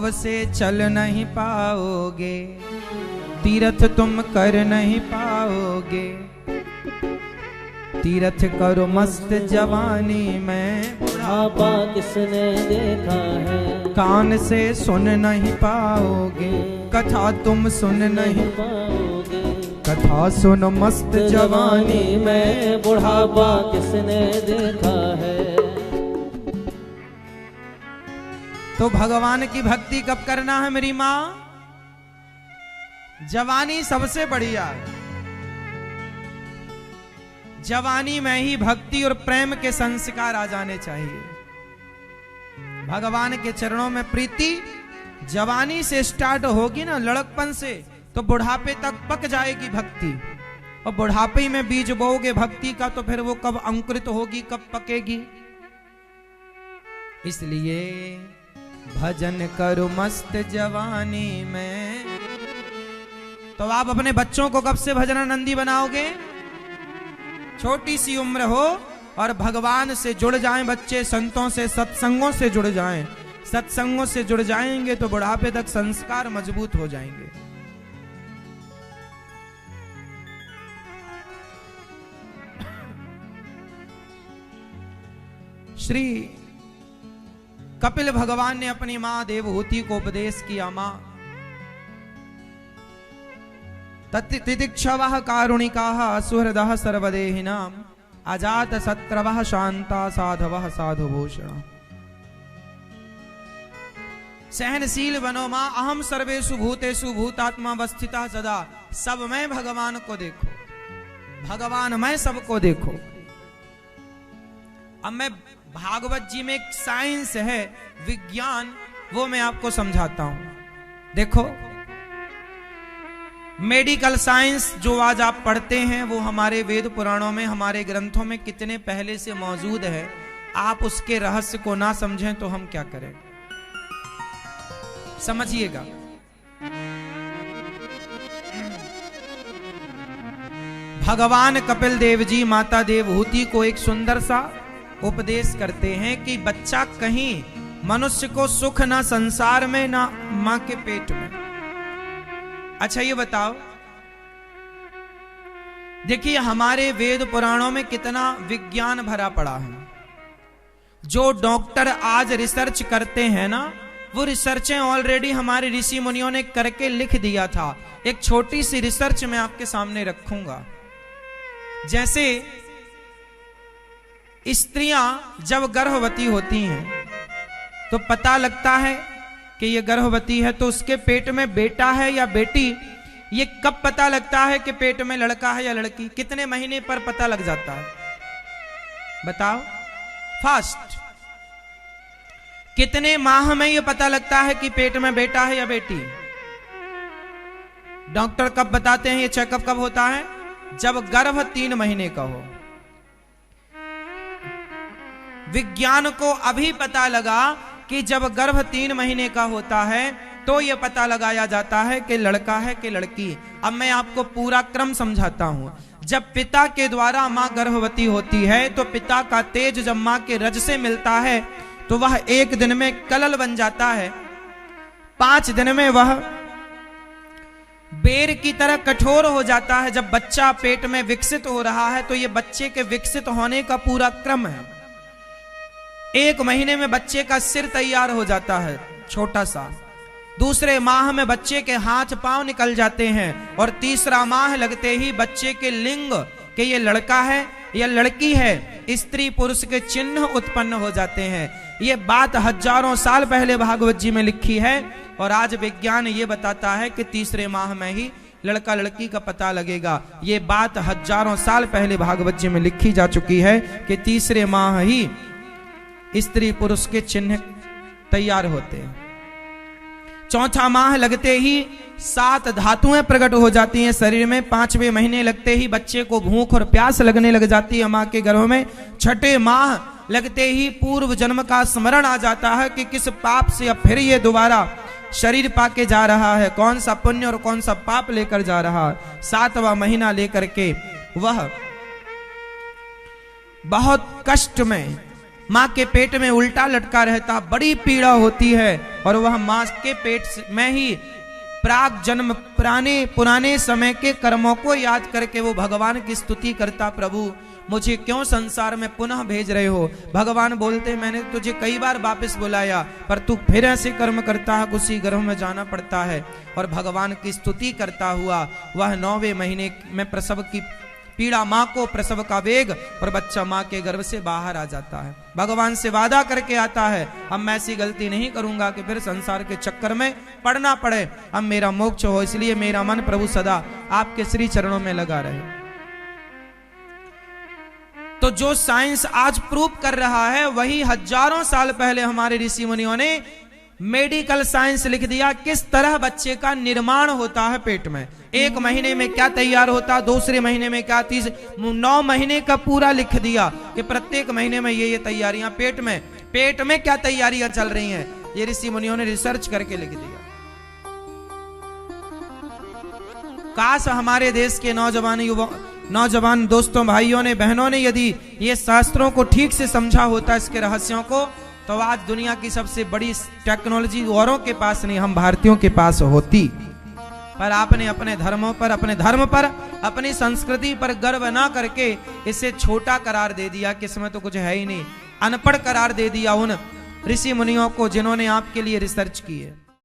भाव से चल नहीं पाओगे, तीर्थ तुम कर नहीं पाओगे। तीर्थ करो मस्त जवानी में, बुढ़ापा किसने देखा है। कान से सुन नहीं पाओगे, कथा तुम सुन नहीं पाओगे। कथा सुनो मस्त जवानी में, बुढ़ापा किसने देखा है। तो भगवान की भक्ति कब करना है मेरी माँ? जवानी सबसे बढ़िया है। जवानी में ही भक्ति और प्रेम के संस्कार आ जाने चाहिए। भगवान के चरणों में प्रीति जवानी से स्टार्ट होगी ना, लड़कपन से, तो बुढ़ापे तक पक जाएगी भक्ति। और बुढ़ापे में बीज बोओगे भक्ति का, तो फिर वो कब अंकुरित होगी, कब पकेगी। इसलिए भजन करो मस्त जवानी में। तो आप अपने बच्चों को कब से भजनानंदी बनाओगे? छोटी सी उम्र हो और भगवान से जुड़ जाएं बच्चे, संतों से, सत्संगों से जुड़ जाएं। सत्संगों से जुड़ जाएंगे तो बुढ़ापे तक संस्कार मजबूत हो जाएंगे। श्री कपिल भगवान ने अपनी मां देवहूति को उपदेश किया, मां तितिक्षवः कारुणिकाः सुहृदः सर्वदेहिनां, अजात शत्रवः शांता साधवः साधुभूषण। सहनशील बनो मां, अहम सर्वेषु भूतेषु भूतात्मा अवस्थितः सदा। सब में भगवान को देखो, भगवान में सबको देखो। अब मैं भागवत जी में एक साइंस है, विज्ञान, वो मैं आपको समझाता हूं। देखो, मेडिकल साइंस जो आज आप पढ़ते हैं वो हमारे वेद पुराणों में, हमारे ग्रंथों में कितने पहले से मौजूद है। आप उसके रहस्य को ना समझें तो हम क्या करें? समझिएगा। भगवान कपिल देव जी माता देवहूति को एक सुंदर सा उपदेश करते हैं कि बच्चा कहीं मनुष्य को सुख ना संसार में ना मां के पेट में। अच्छा ये बताओ, देखिए हमारे वेद पुराणों में कितना विज्ञान भरा पड़ा है। जो डॉक्टर आज रिसर्च करते हैं ना, वो रिसर्चें ऑलरेडी हमारे ऋषि मुनियों ने करके लिख दिया था। एक छोटी सी रिसर्च मैं आपके सामने रखूंगा। जैसे स्त्रियां जब गर्भवती होती हैं तो पता लगता है कि ये गर्भवती है, तो उसके पेट में बेटा है या बेटी, ये कब पता लगता है कि पेट में लड़का है या लड़की? कितने महीने पर पता लग जाता है? बताओ फास्ट। कितने माह में ये पता लगता है कि पेट में बेटा है या बेटी? डॉक्टर कब बताते हैं? ये चेकअप कब होता है? जब गर्भ 3 महीने का हो। विज्ञान को अभी पता लगा कि जब गर्भ 3 महीने का होता है तो यह पता लगाया जाता है कि लड़का है कि लड़की। अब मैं आपको पूरा क्रम समझाता हूं। जब पिता के द्वारा मां गर्भवती होती है तो पिता का तेज जब मां के रज से मिलता है तो वह 1 दिन में कलल बन जाता है। 5 दिन में वह बेर की तरह कठोर हो जाता है। जब बच्चा पेट में विकसित हो रहा है तो यह बच्चे के विकसित होने का पूरा क्रम है। 1 महीने में बच्चे का सिर तैयार हो जाता है, छोटा सा। दूसरे माह में बच्चे के हाथ पांव निकल जाते हैं और तीसरा माह लगते ही बच्चे के लिंग के ये लड़का है या लड़की है, स्त्री पुरुष के चिन्ह उत्पन्न हो जाते हैं। ये बात हजारों साल पहले भागवत जी में लिखी है और आज विज्ञान ये बताता है कि तीसरे माह में ही लड़का लड़की का पता लगेगा। ये बात हजारों साल पहले भागवत जी में लिखी जा चुकी है कि तीसरे माह ही स्त्री पुरुष के चिन्ह तैयार होते हैं। चौथा माह लगते ही 7 धातुएं प्रकट हो जाती हैं शरीर में। 5वें महीने लगते ही बच्चे को भूख और प्यास लगने लग जाती है मां के गर्भ में। 6ठे माह लगते ही पूर्व जन्म का स्मरण आ जाता है कि किस पाप से अब फिर ये दोबारा शरीर पाके जा रहा है, कौन सा पुण्य और कौन सा पाप लेकर जा रहा है। 7वां महीना लेकर के वह बहुत कष्ट में मां के पेट में उल्टा लटका रहता, बड़ी पीड़ा होती है और वह माँ के पेट में ही प्राग जन्म पुराने समय के कर्मों को याद करके वो भगवान की स्तुति करता, प्रभु मुझे क्यों संसार में पुनः भेज रहे हो। भगवान बोलते मैंने तुझे कई बार वापस बुलाया पर तू फिर ऐसे कर्म करता है, उसी गर्भ में जाना पड़ता है। और भगवान की स्तुति करता हुआ वह 9वें महीने में प्रसव की पीड़ा, माँ को प्रसव का वेग, और बच्चा माँ के गर्भ से बाहर आ जाता है। भगवान से वादा करके आता है अब मैं ऐसी गलती नहीं करूंगा कि फिर संसार के चक्कर में पड़ना पड़े, अब मेरा मोक्ष हो, इसलिए मेरा मन प्रभु सदा आपके श्री चरणों में लगा रहे। तो जो साइंस आज प्रूव कर रहा है वही हजारों साल पहले हमारे ऋषि मुनियों ने मेडिकल साइंस लिख दिया, किस तरह बच्चे का निर्माण होता है पेट में। 1 महीने में क्या तैयार होता, दूसरे महीने में क्या, 9 महीने का पूरा लिख दिया कि प्रत्येक महीने में ये तैयारियां पेट में क्या तैयारियां चल रही हैं, ये ऋषि मुनियों ने रिसर्च करके लिख दिया। काश हमारे देश के नौजवान दोस्तों, भाइयों ने, बहनों ने यदि ये शास्त्रों को ठीक से समझा होता, इसके रहस्यों को, तो आज दुनिया की सबसे बड़ी टेक्नोलॉजी औरों के पास नहीं, हम भारतीयों के पास होती। पर आपने अपने धर्मों पर, अपने धर्म पर, अपनी संस्कृति पर गर्व ना करके इसे छोटा करार दे दिया कि इसमें तो कुछ है ही नहीं, अनपढ़ करार दे दिया उन ऋषि मुनियों को जिन्होंने आपके लिए रिसर्च की है।